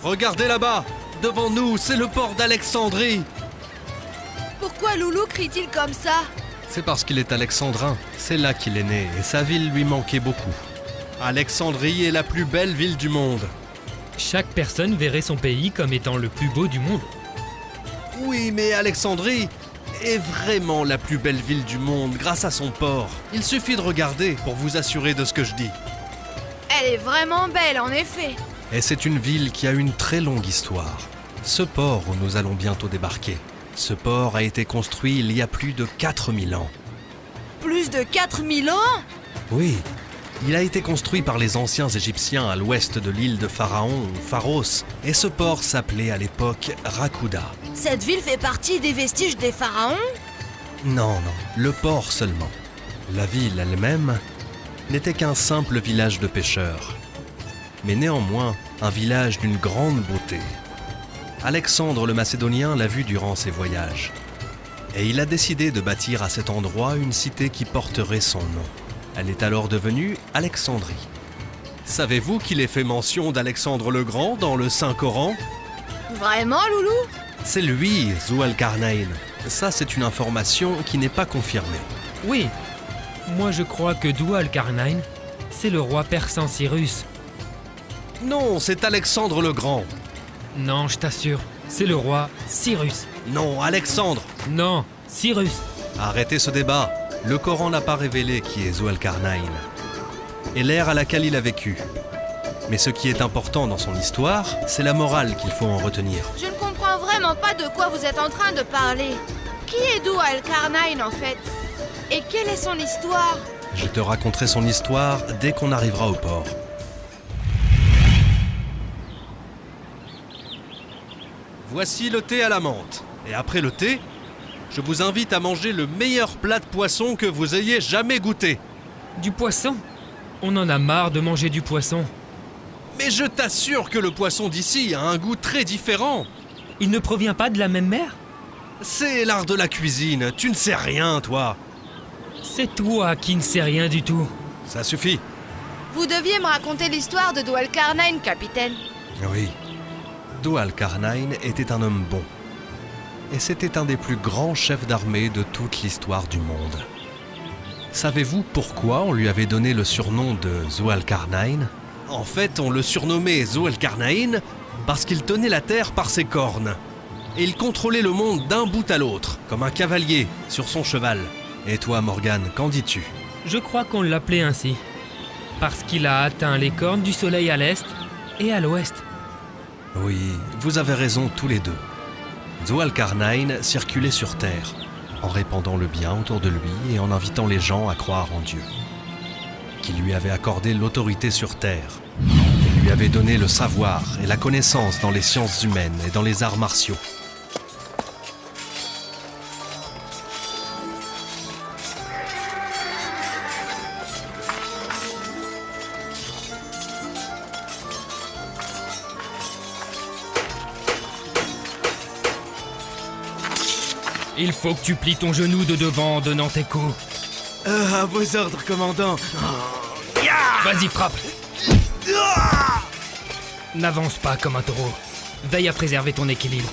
Regardez là-bas! Devant nous, c'est le port d'Alexandrie! Pourquoi Loulou crie-t-il comme ça? C'est parce qu'il est alexandrin. C'est là qu'il est né et sa ville lui manquait beaucoup. Alexandrie est la plus belle ville du monde. Chaque personne verrait son pays comme étant le plus beau du monde. Oui, mais Alexandrie est vraiment la plus belle ville du monde grâce à son port. Il suffit de regarder pour vous assurer de ce que je dis. Elle est vraiment belle, en effet. Et c'est une ville qui a une très longue histoire. Ce port où nous allons bientôt débarquer, ce port a été construit il y a plus de 4000 ans. Plus de 4000 ans? Oui, il a été construit par les anciens Égyptiens à l'ouest de l'île de Pharaon, ou Pharos, et ce port s'appelait à l'époque Rakuda. Cette ville fait partie des vestiges des pharaons? Non, le port seulement. La ville elle-même n'était qu'un simple village de pêcheurs. Mais néanmoins, un village d'une grande beauté. Alexandre le Macédonien l'a vu durant ses voyages. Et il a décidé de bâtir à cet endroit une cité qui porterait son nom. Elle est alors devenue Alexandrie. Savez-vous qu'il est fait mention d'Alexandre le Grand dans le Saint-Coran? Vraiment, Loulou? C'est lui, Zoualcarnaïn. Ça, c'est une information qui n'est pas confirmée. Oui, moi je crois que Zoualcarnaïn, c'est le roi persan Cyrus. Non, c'est Alexandre le Grand. Non, je t'assure, c'est le roi Cyrus. Non, Alexandre. Non, Cyrus. Arrêtez ce débat. Le Coran n'a pas révélé qui est Zoualcarnaïn et l'ère à laquelle il a vécu. Mais ce qui est important dans son histoire, c'est la morale qu'il faut en retenir. Je ne comprends vraiment pas de quoi vous êtes en train de parler. Qui est Zoualcarnaïn en fait? Et quelle est son histoire? Je te raconterai son histoire dès qu'on arrivera au port. Voici le thé à la menthe. Et après le thé, je vous invite à manger le meilleur plat de poisson que vous ayez jamais goûté. Du poisson? On en a marre de manger du poisson. Mais je t'assure que le poisson d'ici a un goût très différent. Il ne provient pas de la même mer? C'est l'art de la cuisine. Tu ne sais rien, toi. C'est toi qui ne sais rien du tout. Ça suffit. Vous deviez me raconter l'histoire de Zoualcarnaïn, capitaine. Oui. Zoualcarnaïn était un homme bon. Et c'était un des plus grands chefs d'armée de toute l'histoire du monde. Savez-vous pourquoi on lui avait donné le surnom de Zoualcarnaïn? En fait, on le surnommait Zoualcarnaïn parce qu'il tenait la terre par ses cornes. Et il contrôlait le monde d'un bout à l'autre, comme un cavalier sur son cheval. Et toi, Morgane, qu'en dis-tu? Je crois qu'on l'appelait ainsi. Parce qu'il a atteint les cornes du soleil à l'est et à l'ouest. Oui, vous avez raison tous les deux. Zoualcarnaïn circulait sur Terre, en répandant le bien autour de lui et en invitant les gens à croire en Dieu, qui lui avait accordé l'autorité sur Terre, et lui avait donné le savoir et la connaissance dans les sciences humaines et dans les arts martiaux. Il faut que tu plies ton genou de devant en donnant tes coups. À vos ordres, commandant. Vas-y, frappe. N'avance pas comme un taureau. Veille à préserver ton équilibre.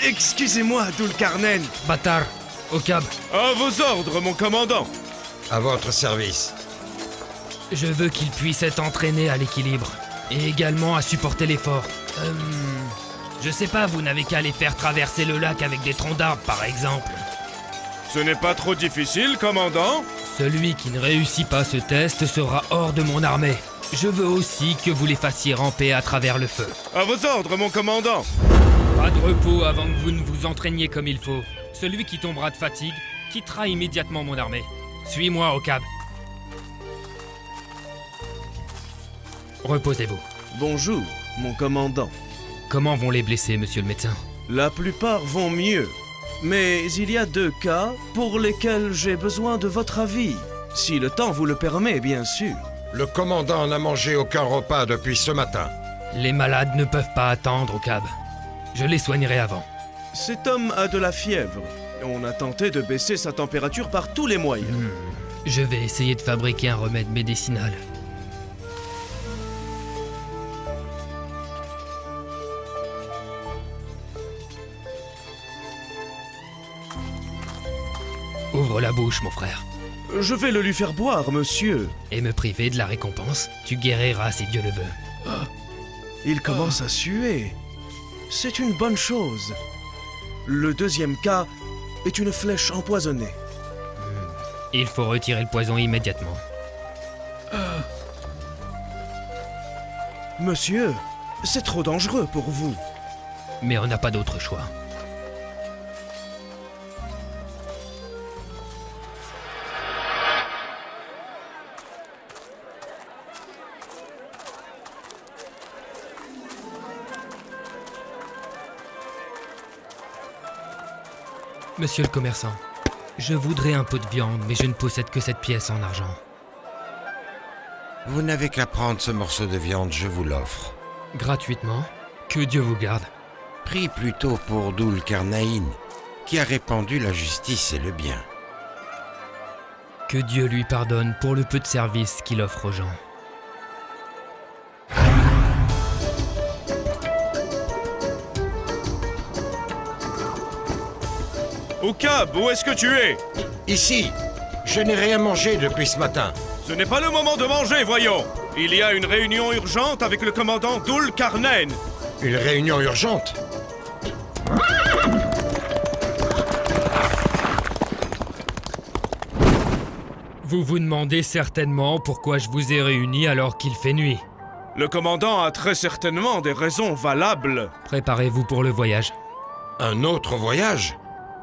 Excusez-moi, Zoualcarnaïn. Bâtard, au cab. À vos ordres, mon commandant. À votre service. Je veux qu'il puisse être entraîné à l'équilibre. Et également à supporter l'effort. Je sais pas, vous n'avez qu'à les faire traverser le lac avec des troncs d'arbres, par exemple. Ce n'est pas trop difficile, commandant. Celui qui ne réussit pas ce test sera hors de mon armée. Je veux aussi que vous les fassiez ramper à travers le feu. À vos ordres, mon commandant. Pas de repos avant que vous ne vous entraîniez comme il faut. Celui qui tombera de fatigue quittera immédiatement mon armée. Suis-moi au cab. Reposez-vous. Bonjour, mon commandant. Comment vont les blessés, monsieur le médecin? La plupart vont mieux. Mais il y a 2 cas pour lesquels j'ai besoin de votre avis. Si le temps vous le permet, bien sûr. Le commandant n'a mangé aucun repas depuis ce matin. Les malades ne peuvent pas attendre au cab. Je les soignerai avant. Cet homme a de la fièvre. On a tenté de baisser sa température par tous les moyens. Je vais essayer de fabriquer un remède médicinal. Ouvre la bouche, mon frère. Je vais le lui faire boire, monsieur. Et me priver de la récompense, tu guériras si Dieu le veut. Il commence à suer. C'est une bonne chose. Le deuxième cas est une flèche empoisonnée. Il faut retirer le poison immédiatement. Monsieur, c'est trop dangereux pour vous. Mais on n'a pas d'autre choix. Monsieur le commerçant, je voudrais un peu de viande, mais je ne possède que cette pièce en argent. Vous n'avez qu'à prendre ce morceau de viande, je vous l'offre. Gratuitement, que Dieu vous garde. Prie plutôt pour Dul Karnaïn, qui a répandu la justice et le bien. Que Dieu lui pardonne pour le peu de service qu'il offre aux gens. Oukab, où est-ce que tu es? Ici, je n'ai rien mangé depuis ce matin. Ce n'est pas le moment de manger, voyons. Il y a une réunion urgente avec le commandant Dul Karnaïn. Une réunion urgente? Vous vous demandez certainement pourquoi je vous ai réunis alors qu'il fait nuit. Le commandant a très certainement des raisons valables. Préparez-vous pour le voyage. Un autre voyage?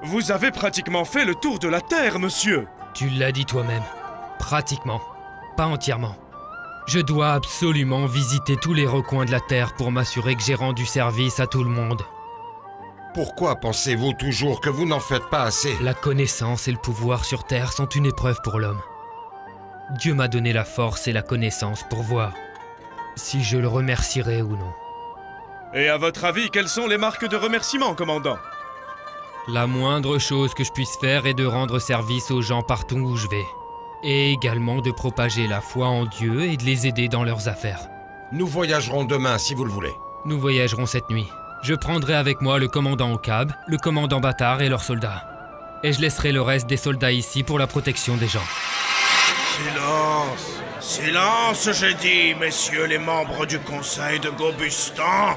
Vous avez pratiquement fait le tour de la Terre, monsieur. Tu l'as dit toi-même. Pratiquement. Pas entièrement. Je dois absolument visiter tous les recoins de la Terre pour m'assurer que j'ai rendu service à tout le monde. Pourquoi pensez-vous toujours que vous n'en faites pas assez? La connaissance et le pouvoir sur Terre sont une épreuve pour l'homme. Dieu m'a donné la force et la connaissance pour voir si je le remercierai ou non. Et à votre avis, quelles sont les marques de remerciement, commandant? La moindre chose que je puisse faire est de rendre service aux gens partout où je vais. Et également de propager la foi en Dieu et de les aider dans leurs affaires. Nous voyagerons demain si vous le voulez. Nous voyagerons cette nuit. Je prendrai avec moi le commandant Oukab, le commandant Bâtard et leurs soldats. Et je laisserai le reste des soldats ici pour la protection des gens. Silence! Silence, j'ai dit, messieurs les membres du conseil de Gobustan!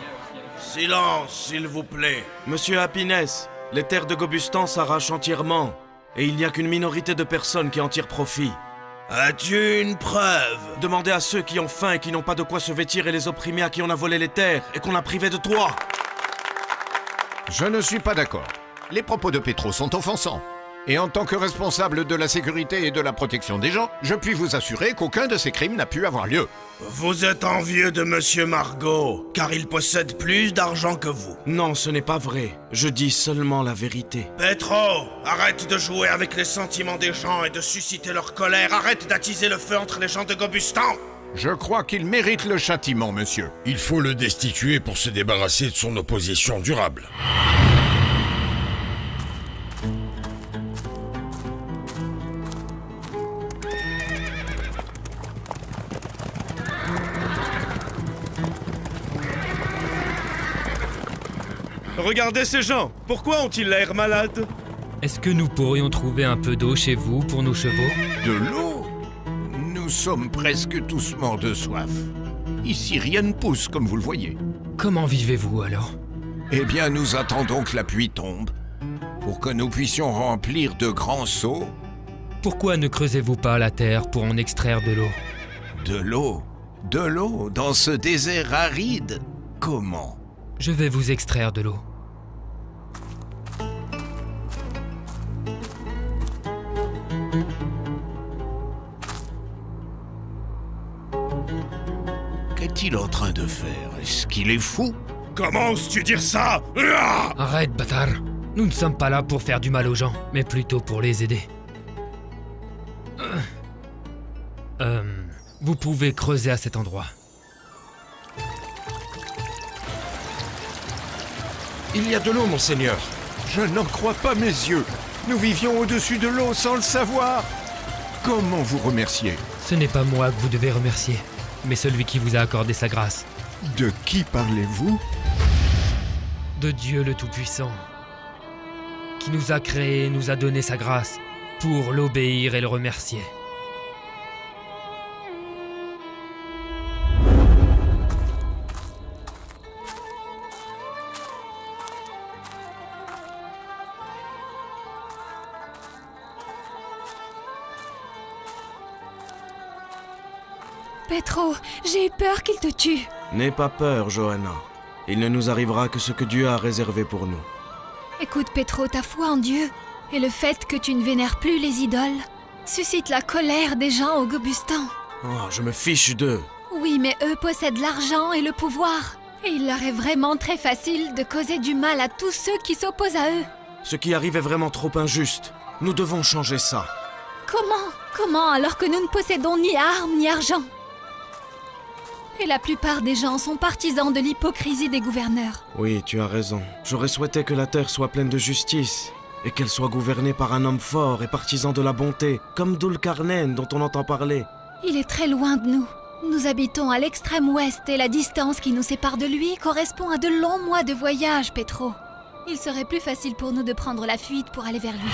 Silence, s'il vous plaît. Monsieur Happiness, les terres de Gobustan s'arrachent entièrement. Et il n'y a qu'une minorité de personnes qui en tirent profit. As-tu une preuve? Demandez à ceux qui ont faim et qui n'ont pas de quoi se vêtir et les opprimés à qui on a volé les terres et qu'on a privé de toit. Je ne suis pas d'accord. Les propos de Petro sont offensants. Et en tant que responsable de la sécurité et de la protection des gens, je puis vous assurer qu'aucun de ces crimes n'a pu avoir lieu. Vous êtes envieux de Monsieur Margot, car il possède plus d'argent que vous. Non, ce n'est pas vrai. Je dis seulement la vérité. Petro, arrête de jouer avec les sentiments des gens et de susciter leur colère. Arrête d'attiser le feu entre les gens de Gobustan. Je crois qu'il mérite le châtiment, monsieur. Il faut le destituer pour se débarrasser de son opposition durable. Regardez ces gens. Pourquoi ont-ils l'air malades? Est-ce que nous pourrions trouver un peu d'eau chez vous pour nos chevaux? De l'eau? Nous sommes presque tous morts de soif. Ici, rien ne pousse, comme vous le voyez. Comment vivez-vous alors? Eh bien, nous attendons que la pluie tombe, pour que nous puissions remplir de grands seaux. Pourquoi ne creusez-vous pas la terre pour en extraire de l'eau? De l'eau? De l'eau dans ce désert aride? Comment? Je vais vous extraire de l'eau. Qu'est-il en train de faire? Est-ce qu'il est fou? Comment oses-tu dire ça? Arrête, bâtard! Nous ne sommes pas là pour faire du mal aux gens, mais plutôt pour les aider. Vous pouvez creuser à cet endroit. Il y a de l'eau, monseigneur. Je n'en crois pas mes yeux. Nous vivions au-dessus de l'eau sans le savoir. Comment vous remercier? Ce n'est pas moi que vous devez remercier, mais celui qui vous a accordé sa grâce. De qui parlez-vous? De Dieu le Tout-Puissant, qui nous a créés et nous a donné sa grâce, pour l'obéir et le remercier. Petro, j'ai eu peur qu'il te tue. N'aie pas peur, Johanna. Il ne nous arrivera que ce que Dieu a réservé pour nous. Écoute, Petro, ta foi en Dieu et le fait que tu ne vénères plus les idoles suscite la colère des gens au Gobustan. Oh, je me fiche d'eux. Oui, mais eux possèdent l'argent et le pouvoir. Et il leur est vraiment très facile de causer du mal à tous ceux qui s'opposent à eux. Ce qui arrive est vraiment trop injuste. Nous devons changer ça. Comment alors que nous ne possédons ni armes ni argent? Et la plupart des gens sont partisans de l'hypocrisie des gouverneurs. Oui, tu as raison. J'aurais souhaité que la terre soit pleine de justice et qu'elle soit gouvernée par un homme fort et partisan de la bonté, comme Dulcarnain dont on entend parler. Il est très loin de nous. Nous habitons à l'extrême ouest et la distance qui nous sépare de lui correspond à de longs mois de voyage, Petro. Il serait plus facile pour nous de prendre la fuite pour aller vers lui.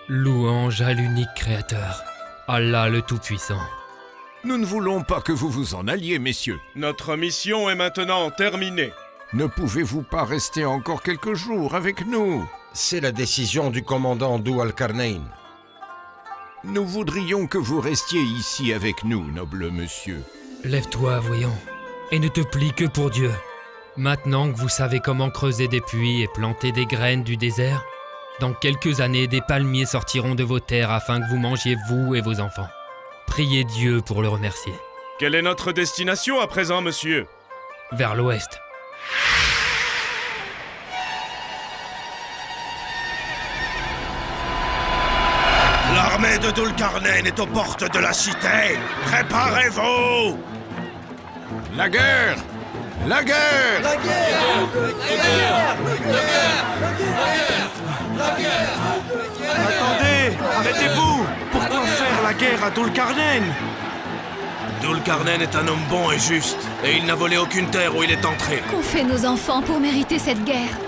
Louange à l'unique Créateur, Allah le Tout-Puissant. Nous ne voulons pas que vous vous en alliez, messieurs. Notre mission est maintenant terminée. Ne pouvez-vous pas rester encore quelques jours avec nous? C'est la décision du commandant Dhu al-Qarnayn. Nous voudrions que vous restiez ici avec nous, noble monsieur. Lève-toi, voyons, et ne te plie que pour Dieu. Maintenant que vous savez comment creuser des puits et planter des graines du désert, dans quelques années, des palmiers sortiront de vos terres afin que vous mangiez vous et vos enfants. Priez Dieu pour le remercier. Quelle est notre destination à présent, monsieur? Vers l'ouest. L'armée de Dulcarnain est aux portes de la cité. Préparez-vous! La guerre! La guerre! Attendez! Arrêtez-vous! Pourquoi faire la guerre à Dulcarnain? Dulcarnain est un homme bon et juste, et il n'a volé aucune terre où il est entré. Qu'ont fait nos enfants pour mériter cette guerre?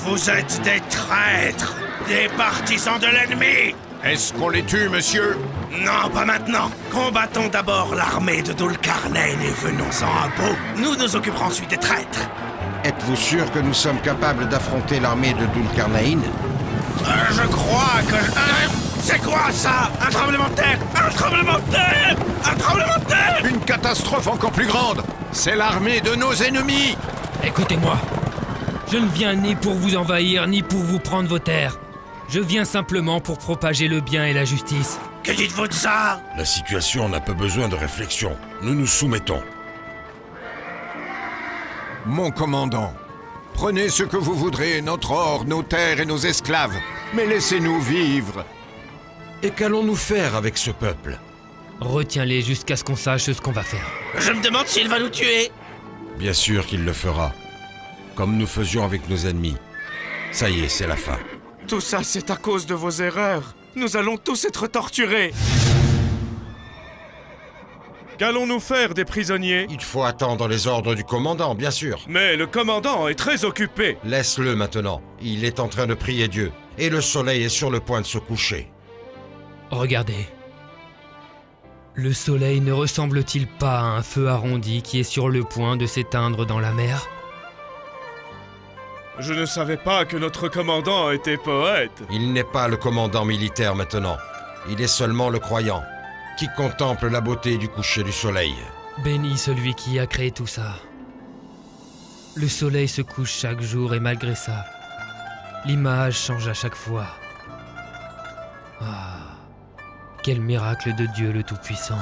Vous êtes des traîtres, des partisans de l'ennemi! Est-ce qu'on les tue, monsieur? Non, pas maintenant. Combattons d'abord l'armée de Dulcarnain et venons-en à bout. Nous nous occuperons ensuite des traîtres. Êtes-vous sûr que nous sommes capables d'affronter l'armée de Dulcarnain? Je crois que... c'est quoi ça? Un tremblement de terre! Un tremblement de terre! Un tremblement de terre! Une catastrophe encore plus grande! C'est l'armée de nos ennemis! Écoutez-moi, je ne viens ni pour vous envahir, ni pour vous prendre vos terres. Je viens simplement pour propager le bien et la justice. Que dites-vous de ça? La situation n'a pas besoin de réflexion. Nous nous soumettons. Mon commandant, prenez ce que vous voudrez, notre or, nos terres et nos esclaves, mais laissez-nous vivre. Et qu'allons-nous faire avec ce peuple? Retiens-les jusqu'à ce qu'on sache ce qu'on va faire. Je me demande s'il va nous tuer. Bien sûr qu'il le fera. Comme nous faisions avec nos ennemis. Ça y est, c'est la fin. Tout ça, c'est à cause de vos erreurs. Nous allons tous être torturés. Qu'allons-nous faire des prisonniers? Il faut attendre les ordres du commandant, bien sûr. Mais le commandant est très occupé. Laisse-le maintenant. Il est en train de prier Dieu. Et le soleil est sur le point de se coucher. Regardez. Le soleil ne ressemble-t-il pas à un feu arrondi qui est sur le point de s'éteindre dans la mer? Je ne savais pas que notre commandant était poète. Il n'est pas le commandant militaire maintenant. Il est seulement le croyant, qui contemple la beauté du coucher du soleil. Béni celui qui a créé tout ça. Le soleil se couche chaque jour et malgré ça, l'image change à chaque fois. Ah, quel miracle de Dieu le Tout-Puissant.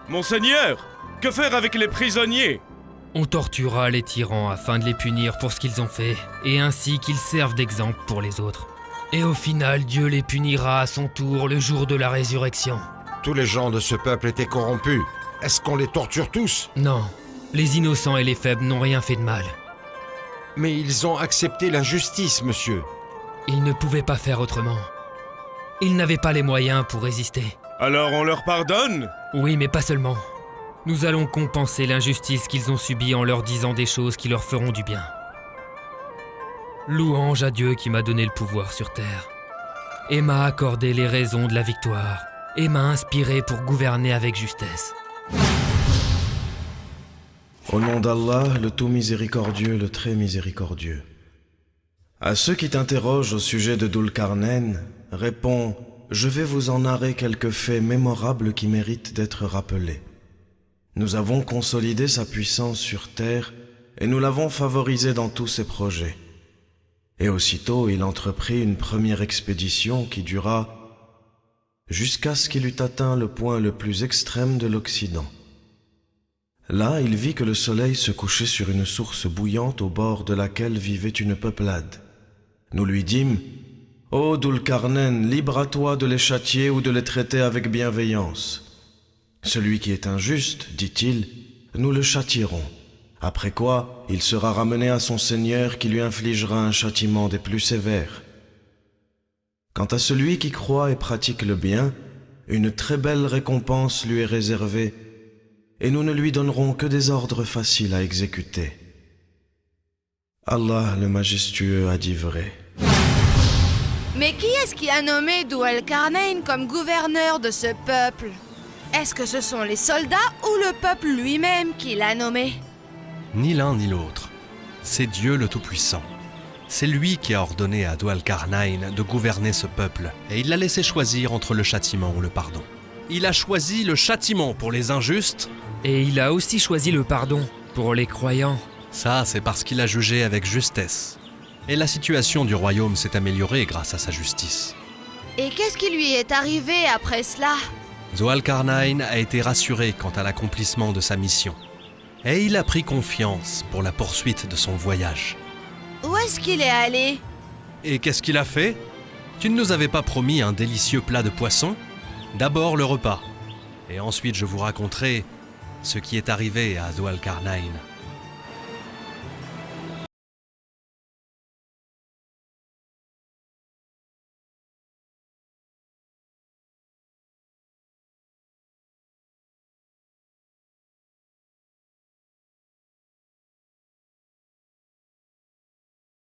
Monseigneur, que faire avec les prisonniers? On torturera les tyrans afin de les punir pour ce qu'ils ont fait, et ainsi qu'ils servent d'exemple pour les autres. Et au final, Dieu les punira à son tour le jour de la résurrection. Tous les gens de ce peuple étaient corrompus. Est-ce qu'on les torture tous? Non, les innocents et les faibles n'ont rien fait de mal. Mais ils ont accepté l'injustice, monsieur. Ils ne pouvaient pas faire autrement. Ils n'avaient pas les moyens pour résister. Alors on leur pardonne? Oui, mais pas seulement. Nous allons compenser l'injustice qu'ils ont subie en leur disant des choses qui leur feront du bien. Louange à Dieu qui m'a donné le pouvoir sur terre, et m'a accordé les raisons de la victoire, et m'a inspiré pour gouverner avec justesse. Au nom d'Allah, le tout miséricordieux, le très miséricordieux. À ceux qui t'interrogent au sujet de Dhul-Qarnayn, réponds, je vais vous en narrer quelques faits mémorables qui méritent d'être rappelés. Nous avons consolidé sa puissance sur terre et nous l'avons favorisé dans tous ses projets. Et aussitôt il entreprit une première expédition qui dura jusqu'à ce qu'il eût atteint le point le plus extrême de l'Occident. Là, il vit que le soleil se couchait sur une source bouillante au bord de laquelle vivait une peuplade. Nous lui dîmes, « Ô Dhul-Qarnayn, libre à toi de les châtier ou de les traiter avec bienveillance. Celui qui est injuste, dit-il, nous le châtierons. Après quoi, il sera ramené à son Seigneur qui lui infligera un châtiment des plus sévères. Quant à celui qui croit et pratique le bien, une très belle récompense lui est réservée, et nous ne lui donnerons que des ordres faciles à exécuter. Allah le majestueux a dit vrai. » Mais qui est-ce qui a nommé Dhul-Qarnayn comme gouverneur de ce peuple? Est-ce que ce sont les soldats ou le peuple lui-même qui l'a nommé? Ni l'un ni l'autre. C'est Dieu le Tout-Puissant. C'est lui qui a ordonné à Dhul-Qarnayn de gouverner ce peuple, et il l'a laissé choisir entre le châtiment ou le pardon. Il a choisi le châtiment pour les injustes. Et il a aussi choisi le pardon pour les croyants. Ça, c'est parce qu'il a jugé avec justesse. Et la situation du royaume s'est améliorée grâce à sa justice. Et qu'est-ce qui lui est arrivé après cela? Dhul-Qarnayn a été rassuré quant à l'accomplissement de sa mission. Et il a pris confiance pour la poursuite de son voyage. Où est-ce qu'il est allé? Et qu'est-ce qu'il a fait? Tu ne nous avais pas promis un délicieux plat de poisson? D'abord le repas. Et ensuite je vous raconterai ce qui est arrivé à Dhul-Qarnayn.